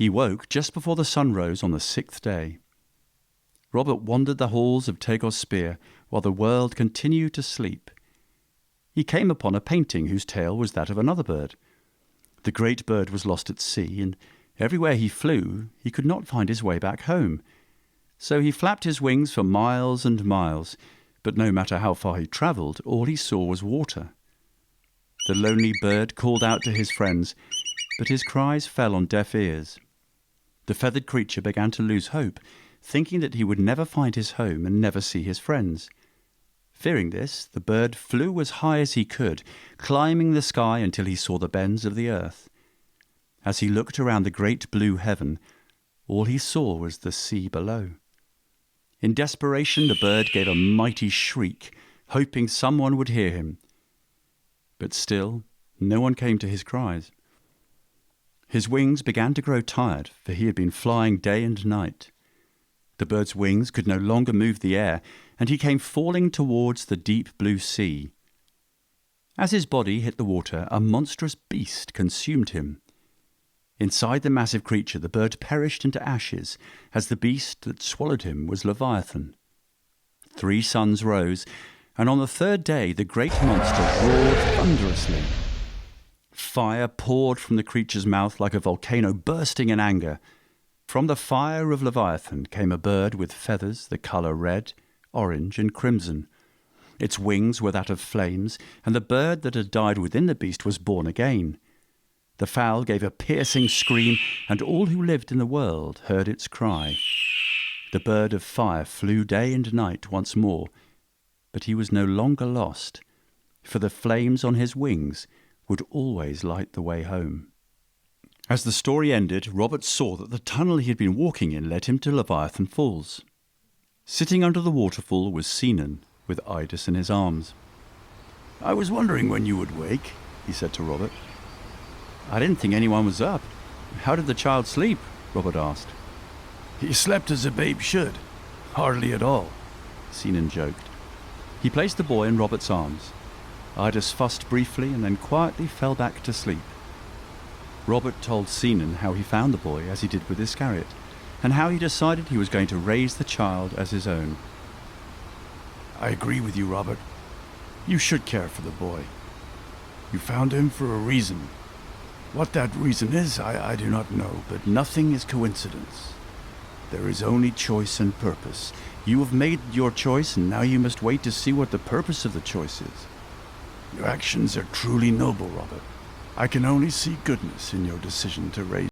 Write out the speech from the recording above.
He woke just before the sun rose on the 6th day. Robert wandered the halls of Tagor's Spear while the world continued to sleep. He came upon a painting whose tail was that of another bird. The great bird was lost at sea, and everywhere he flew, he could not find his way back home. So he flapped his wings for miles and miles, but no matter how far he travelled, all he saw was water. The lonely bird called out to his friends, but his cries fell on deaf ears. The feathered creature began to lose hope, thinking that he would never find his home and never see his friends. Fearing this, the bird flew as high as he could, climbing the sky until he saw the bends of the earth. As he looked around the great blue heaven, all he saw was the sea below. In desperation, the bird gave a mighty shriek, hoping someone would hear him. But still, no one came to his cries. His wings began to grow tired, for he had been flying day and night. The bird's wings could no longer move the air, and he came falling towards the deep blue sea. As his body hit the water, a monstrous beast consumed him. Inside the massive creature, the bird perished into ashes, as the beast that swallowed him was Leviathan. 3 suns rose, and on the 3rd day the great monster roared thunderously. Fire poured from the creature's mouth like a volcano bursting in anger. From the fire of Leviathan came a bird with feathers the colour red, orange, and crimson. Its wings were that of flames, and the bird that had died within the beast was born again. The fowl gave a piercing scream, and all who lived in the world heard its cry. The bird of fire flew day and night once more, but he was no longer lost, for the flames on his wings would always light the way home. As the story ended, Robert saw that the tunnel he had been walking in led him to Leviathan Falls. Sitting under the waterfall was Sinan, with Idus in his arms. "I was wondering when you would wake," he said to Robert. "I didn't think anyone was up. How did the child sleep?" Robert asked. "He slept as a babe should. Hardly at all," Sinan joked. He placed the boy in Robert's arms. Idus fussed briefly and then quietly fell back to sleep. Robert told Sinan how he found the boy, as he did with Iscariot, and how he decided he was going to raise the child as his own. "I agree with you, Robert. You should care for the boy. You found him for a reason. What that reason is, I do not know, but nothing is coincidence. There is only choice and purpose. You have made your choice, and now you must wait to see what the purpose of the choice is. Your actions are truly noble, Robert. I can only see goodness in your decision to raise